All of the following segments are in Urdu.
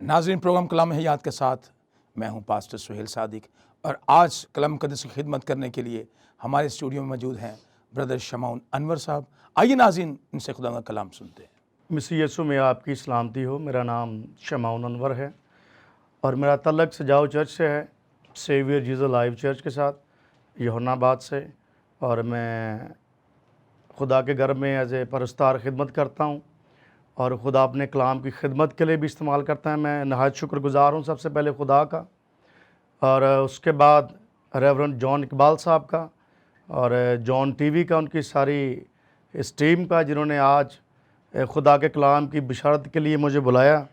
ناظرین، پروگرام کلام حیات کے ساتھ میں ہوں پاسٹر سہیل صادق، اور آج کلام مقدس کی خدمت کرنے کے لیے ہمارے اسٹوڈیو میں موجود ہیں بردر شمعون انور صاحب۔ آئیے ناظرین ان سے خدا کا کلام سنتے ہیں۔ مسیح یسوع میں آپ کی سلامتی ہو۔ میرا نام شمعون انور ہے اور میرا تعلق سجاؤ چرچ سے ہے، سیویئر جیزس لائف چرچ کے ساتھ، یوحنا آباد سے، اور میں خدا کے گھر میں ایز اے پرستار خدمت کرتا ہوں اور خدا اپنے کلام کی خدمت کے لیے بھی استعمال کرتا ہے۔ میں نہایت شکر گزار ہوں سب سے پہلے خدا کا، اور اس کے بعد ریورنڈ جان اقبال صاحب کا اور جان ٹی وی کا، ان کی ساری اس ٹیم کا جنہوں نے آج خدا کے کلام کی بشارت کے لیے مجھے بلایا۔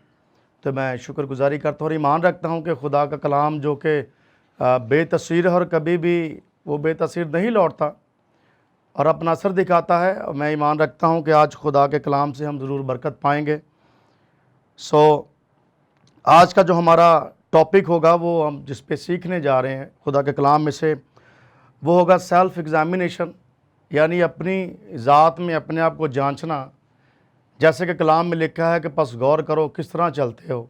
تو میں شکر گزاری کرتا ہوں اور ایمان رکھتا ہوں کہ خدا کا کلام جو کہ بے تاثیر ہے اور کبھی بھی وہ بے تاثیر نہیں لوٹتا اور اپنا اثر دکھاتا ہے، اور میں ایمان رکھتا ہوں کہ آج خدا کے کلام سے ہم ضرور برکت پائیں گے۔ آج کا جو ہمارا ٹاپک ہوگا، وہ ہم جس پہ سیکھنے جا رہے ہیں خدا کے کلام میں سے، وہ ہوگا سیلف ایگزامینیشن، یعنی اپنی ذات میں اپنے آپ کو جانچنا۔ جیسے کہ کلام میں لکھا ہے کہ پس غور کرو کس طرح چلتے ہو،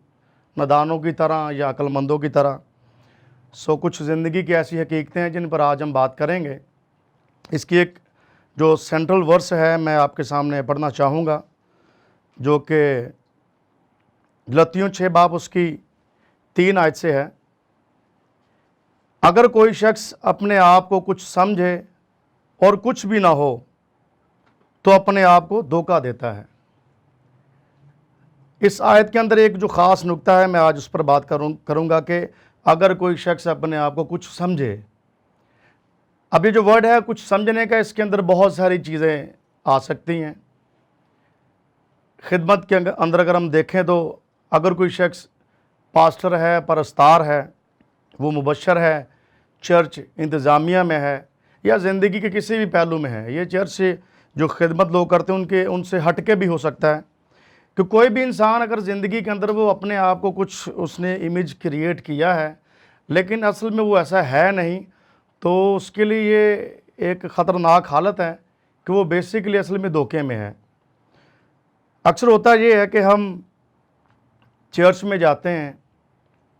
نادانوں کی طرح یا عقل مندوں کی طرح۔ کچھ زندگی کی ایسی حقیقتیں ہیں جن پر آج ہم بات کریں گے۔ اس کی ایک جو سینٹرل ورس ہے میں آپ کے سامنے پڑھنا چاہوں گا، جو کہ غلاطیوں 6 باب اس کی 3 آیت سے ہے۔ اگر کوئی شخص اپنے آپ کو کچھ سمجھے اور کچھ بھی نہ ہو تو اپنے آپ کو دھوکہ دیتا ہے۔ اس آیت کے اندر ایک جو خاص نکتہ ہے، میں آج اس پر بات کروں گا کہ اگر کوئی شخص اپنے آپ کو کچھ سمجھے۔ اب یہ جو ورڈ ہے کچھ سمجھنے کا، اس کے اندر بہت ساری چیزیں آ سکتی ہیں۔ خدمت کے اندر اگر ہم دیکھیں تو اگر کوئی شخص پاسٹر ہے، پرستار ہے، وہ مبشر ہے، چرچ انتظامیہ میں ہے یا زندگی کے کسی بھی پہلو میں ہے، یہ چرچ سے جو خدمت لوگ کرتے ہیں ان سے ہٹ کے بھی ہو سکتا ہے کہ کوئی بھی انسان اگر زندگی کے اندر وہ اپنے آپ کو کچھ اس نے امیج کریٹ کیا ہے لیکن اصل میں وہ ایسا ہے نہیں، تو اس کے لیے یہ ایک خطرناک حالت ہے کہ وہ بیسیکلی اصل میں دھوکے میں ہے۔ اکثر ہوتا یہ ہے کہ ہم چرچ میں جاتے ہیں،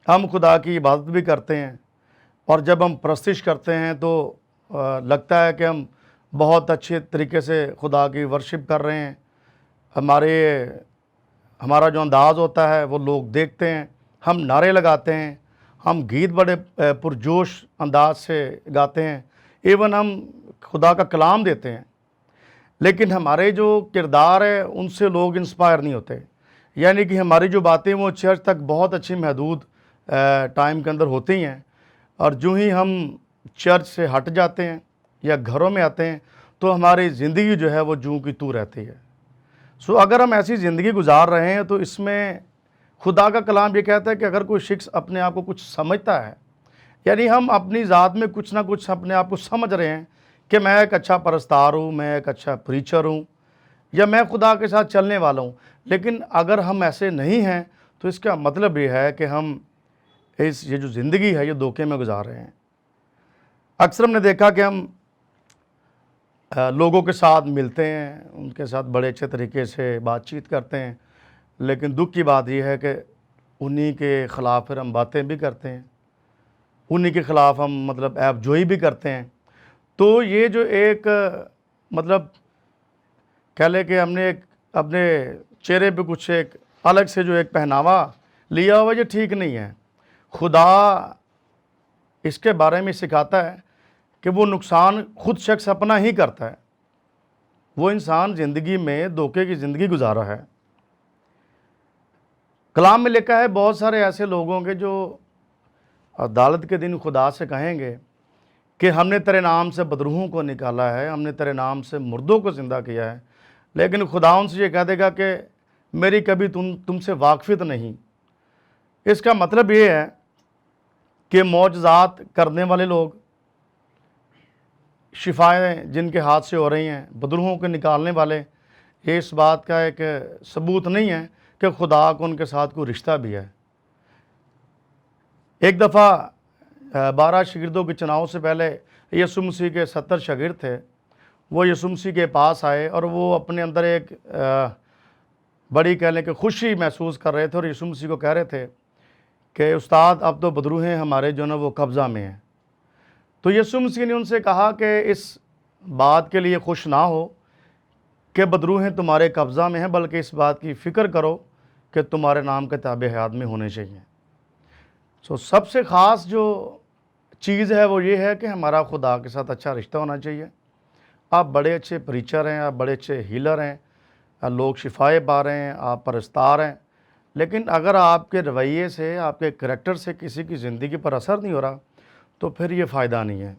ہم خدا کی عبادت بھی کرتے ہیں، اور جب ہم پرستش کرتے ہیں تو لگتا ہے کہ ہم بہت اچھے طریقے سے خدا کی ورشپ کر رہے ہیں۔ ہمارا جو انداز ہوتا ہے وہ لوگ دیکھتے ہیں، ہم نعرے لگاتے ہیں، ہم گیت بڑے پرجوش انداز سے گاتے ہیں، ایون ہم خدا کا کلام دیتے ہیں، لیکن ہمارے جو کردار ہے ان سے لوگ انسپائر نہیں ہوتے۔ یعنی کہ ہماری جو باتیں وہ چرچ تک بہت اچھی محدود ٹائم کے اندر ہوتی ہیں، اور جو ہی ہم چرچ سے ہٹ جاتے ہیں یا گھروں میں آتے ہیں تو ہماری زندگی جو ہے وہ جوں کی توں رہتی ہے۔ اگر ہم ایسی زندگی گزار رہے ہیں تو اس میں خدا کا کلام یہ کہتا ہے کہ اگر کوئی شخص اپنے آپ کو کچھ سمجھتا ہے، یعنی ہم اپنی ذات میں کچھ نہ کچھ اپنے آپ کو سمجھ رہے ہیں کہ میں ایک اچھا پرستار ہوں، میں ایک اچھا پریچر ہوں، یا میں خدا کے ساتھ چلنے والا ہوں، لیکن اگر ہم ایسے نہیں ہیں تو اس کا مطلب یہ ہے کہ ہم یہ جو زندگی ہے یہ دھوکے میں گزار رہے ہیں۔ اکثر ہم نے دیکھا کہ ہم لوگوں کے ساتھ ملتے ہیں، ان کے ساتھ بڑے اچھے طریقے سے بات چیت کرتے ہیں، لیکن دکھ کی بات یہ ہے کہ انہی کے خلاف پھر ہم باتیں بھی کرتے ہیں، انہی کے خلاف ہم عیب جوئی بھی کرتے ہیں۔ تو یہ جو ایک کہہ لے کہ ہم نے اپنے چہرے پہ کچھ ایک الگ سے جو ایک پہناوا لیا ہوا، یہ ٹھیک نہیں ہے۔ خدا اس کے بارے میں سکھاتا ہے کہ وہ نقصان خود شخص اپنا ہی کرتا ہے، وہ انسان زندگی میں دھوکے کی زندگی گزارا ہے۔ کلام میں لکھا ہے بہت سارے ایسے لوگوں کے جو عدالت کے دن خدا سے کہیں گے کہ ہم نے تیرے نام سے بدروحوں کو نکالا ہے، ہم نے تیرے نام سے مردوں کو زندہ کیا ہے، لیکن خدا ان سے یہ کہہ دے گا کہ میری کبھی تم سے واقفیت نہیں۔ اس کا مطلب یہ ہے کہ معجزات کرنے والے لوگ، شفائیں جن کے ہاتھ سے ہو رہی ہیں، بدروحوں کو نکالنے والے، یہ اس بات کا ایک ثبوت نہیں ہے کہ خدا کو ان کے ساتھ کوئی رشتہ بھی ہے۔ ایک دفعہ 12 شاگردوں کے چناؤ سے پہلے یسوع مسیح کے 70 شاگرد تھے، وہ یسوع مسیح کے پاس آئے اور وہ اپنے اندر ایک بڑی کہہ لیں کہ خوشی محسوس کر رہے تھے اور یسوع مسیح کو کہہ رہے تھے کہ استاد اب تو بدروہیں ہمارے جو نا وہ قبضہ میں ہیں۔ تو یسوع مسیح نے ان سے کہا کہ اس بات کے لیے خوش نہ ہو کہ بدروہیں تمہارے قبضہ میں ہیں، بلکہ اس بات کی فکر کرو کہ تمہارے نام کتاب حیات میں ہونے چاہیے۔ سب سے خاص جو چیز ہے وہ یہ ہے کہ ہمارا خدا کے ساتھ اچھا رشتہ ہونا چاہیے۔ آپ بڑے اچھے پریچر ہیں، آپ بڑے اچھے ہیلر ہیں، لوگ شفائیں پا رہے ہیں، آپ پرستار ہیں، لیکن اگر آپ کے رویے سے، آپ کے کریکٹر سے کسی کی زندگی پر اثر نہیں ہو رہا تو پھر یہ فائدہ نہیں ہے۔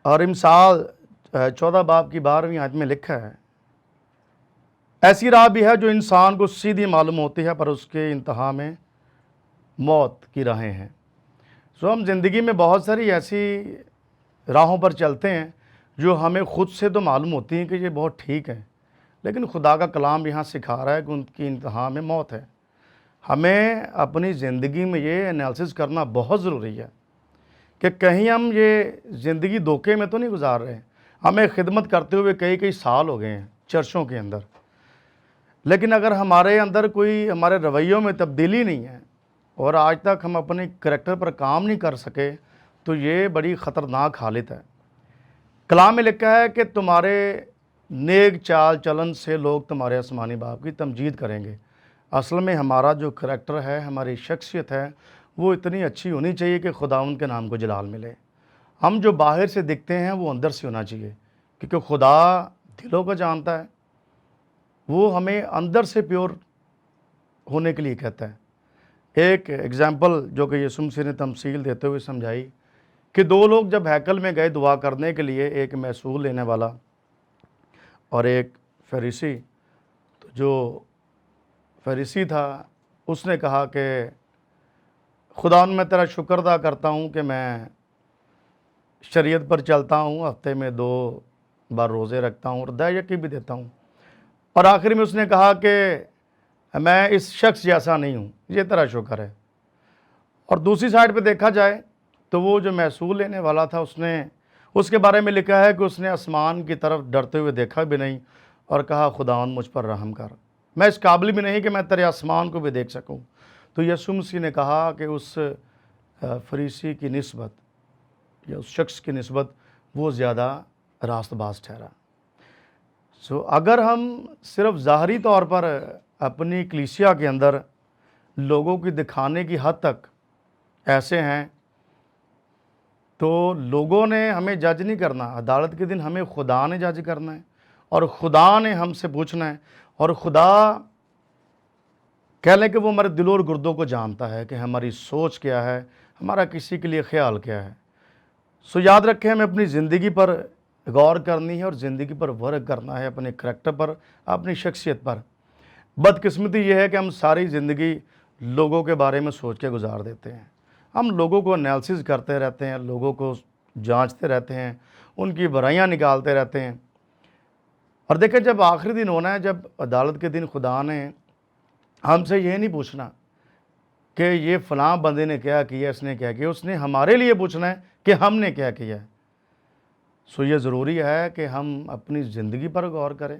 اور امثال 14 باب کی 12ویں آیت میں لکھا ہے، ایسی راہ بھی ہے جو انسان کو سیدھی معلوم ہوتی ہے پر اس کے انتہا میں موت کی راہیں ہیں۔ ہم زندگی میں بہت ساری ایسی راہوں پر چلتے ہیں جو ہمیں خود سے تو معلوم ہوتی ہیں کہ یہ بہت ٹھیک ہے، لیکن خدا کا کلام یہاں سکھا رہا ہے کہ ان کی انتہا میں موت ہے۔ ہمیں اپنی زندگی میں یہ انالیسس کرنا بہت ضروری ہے کہ کہیں ہم یہ زندگی دھوکے میں تو نہیں گزار رہے ہیں۔ ہمیں خدمت کرتے ہوئے کئی سال ہو گئے ہیں چرچوں کے اندر، لیکن اگر ہمارے اندر کوئی ہمارے رویوں میں تبدیلی نہیں ہے اور آج تک ہم اپنے کریکٹر پر کام نہیں کر سکے تو یہ بڑی خطرناک حالت ہے۔ کلام میں لکھا ہے کہ تمہارے نیک چال چلن سے لوگ تمہارے آسمانی باپ کی تمجید کریں گے۔ اصل میں ہمارا جو کریکٹر ہے، ہماری شخصیت ہے، وہ اتنی اچھی ہونی چاہیے کہ خداوند کے نام کو جلال ملے۔ ہم جو باہر سے دکھتے ہیں وہ اندر سے ہونا چاہیے، کیونکہ خدا دلوں کو جانتا ہے، وہ ہمیں اندر سے پیور ہونے کے لیے کہتا ہے۔ ایک ایگزامپل جو کہ یسوع مسیح نے تمثیل دیتے ہوئے سمجھائی کہ دو لوگ جب ہیکل میں گئے دعا کرنے کے لیے، ایک محصول لینے والا اور ایک فریسی، تو جو فریسی تھا اس نے کہا کہ خداوند میں تیرا شکر ادا کرتا ہوں کہ میں شریعت پر چلتا ہوں، ہفتے میں 2 بار روزے رکھتا ہوں اور دہیکی بھی دیتا ہوں، اور آخر میں اس نے کہا کہ میں اس شخص جیسا نہیں ہوں، یہ تیرا شکر ہے۔ اور دوسری سائڈ پہ دیکھا جائے تو وہ جو محصول لینے والا تھا، اس کے بارے میں لکھا ہے کہ اس نے آسمان کی طرف ڈرتے ہوئے دیکھا بھی نہیں اور کہا خداوند مجھ پر رحم کر، میں اس قابل بھی نہیں کہ میں تیرے آسمان کو بھی دیکھ سکوں۔ تو یسوع مسیح نے کہا کہ اس فریسی کی نسبت یا اس شخص کی نسبت وہ زیادہ راست باز ٹھہرا۔ اگر ہم صرف ظاہری طور پر اپنی کلیسیا کے اندر لوگوں کی دکھانے کی حد تک ایسے ہیں تو لوگوں نے ہمیں جج نہیں کرنا، عدالت کے دن ہمیں خدا نے جج کرنا ہے اور خدا نے ہم سے پوچھنا ہے، اور خدا کہہ لیں کہ وہ ہمارے دلوں اور گردوں کو جانتا ہے کہ ہماری سوچ کیا ہے، ہمارا کسی کے لیے خیال کیا ہے۔ یاد رکھیں ہمیں اپنی زندگی پر غور کرنی ہے اور زندگی پر ورک کرنا ہے، اپنے کریکٹر پر، اپنی شخصیت پر۔ بدقسمتی یہ ہے کہ ہم ساری زندگی لوگوں کے بارے میں سوچ کے گزار دیتے ہیں، ہم لوگوں کو انالیسس کرتے رہتے ہیں، لوگوں کو جانچتے رہتے ہیں، ان کی برائیاں نکالتے رہتے ہیں۔ اور دیکھیں جب آخری دن ہونا ہے، جب عدالت کے دن خدا نے ہم سے یہ نہیں پوچھنا کہ یہ فلاں بندے نے کیا کیا، اس نے کیا کیا، اس نے ہمارے لیے پوچھنا ہے کہ ہم نے کیا کیا ہے۔ یہ ضروری ہے کہ ہم اپنی زندگی پر غور کریں،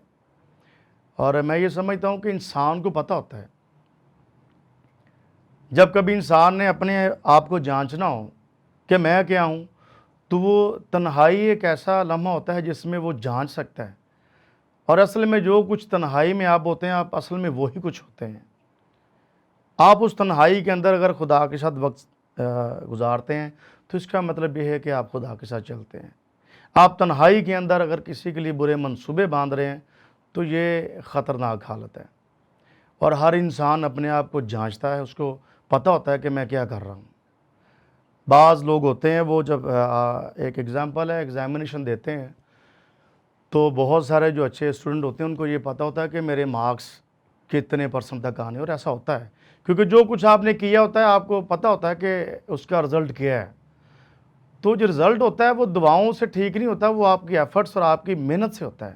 اور میں یہ سمجھتا ہوں کہ انسان کو پتہ ہوتا ہے، جب کبھی انسان نے اپنے آپ کو جانچنا ہو کہ میں کیا ہوں، تو وہ تنہائی ایک ایسا لمحہ ہوتا ہے جس میں وہ جانچ سکتا ہے، اور اصل میں جو کچھ تنہائی میں آپ ہوتے ہیں، آپ اصل میں وہی کچھ ہوتے ہیں۔ آپ اس تنہائی کے اندر اگر خدا کے ساتھ وقت گزارتے ہیں تو اس کا مطلب یہ ہے کہ آپ خدا کے ساتھ چلتے ہیں۔ آپ تنہائی کے اندر اگر کسی کے لیے برے منصوبے باندھ رہے ہیں تو یہ خطرناک حالت ہے، اور ہر انسان اپنے آپ کو جانچتا ہے، اس کو پتہ ہوتا ہے کہ میں کیا کر رہا ہوں۔ بعض لوگ ہوتے ہیں وہ جب ایک ایگزامپل ہے، ایگزامینیشن دیتے ہیں تو بہت سارے جو اچھے اسٹوڈنٹ ہوتے ہیں ان کو یہ پتہ ہوتا ہے کہ میرے مارکس کتنے % تک آنے، اور ایسا ہوتا ہے کیونکہ جو کچھ آپ نے کیا ہوتا ہے آپ کو پتہ ہوتا ہے کہ اس کا رزلٹ کیا ہے۔ تو جو رزلٹ ہوتا ہے وہ دعاؤں سے ٹھیک نہیں ہوتا، وہ آپ کی ایفرٹس اور آپ کی محنت سے ہوتا ہے۔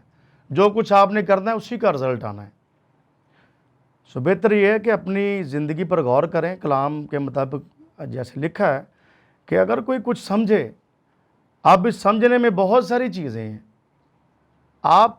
جو کچھ آپ نے کرنا ہے اسی کا رزلٹ آنا ہے۔ بہتر یہ ہے کہ اپنی زندگی پر غور کریں۔ کلام کے مطابق جیسے لکھا ہے کہ اگر کوئی کچھ سمجھے، آپ اس سمجھنے میں بہت ساری چیزیں ہیں، آپ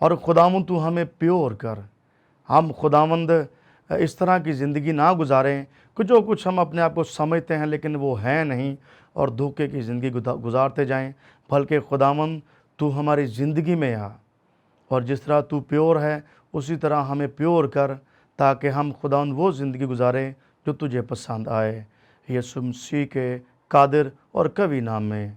اور خداوند تو ہمیں پیور کر. ہم خداوند اس طرح کی زندگی نہ گزاریں کہ جو کچھ ہم اپنے آپ کو سمجھتے ہیں لیکن وہ ہے نہیں, اور دھوکے کی زندگی گزارتے جائیں, بلکہ خداوند تو ہماری زندگی میں آ, اور جس طرح تو پیور ہے اسی طرح ہمیں پیور کر, تاکہ ہم خداوند وہ زندگی گزاریں جو تجھے پسند آئے. یسوع مسیح کے قادر اور قوی نام میں.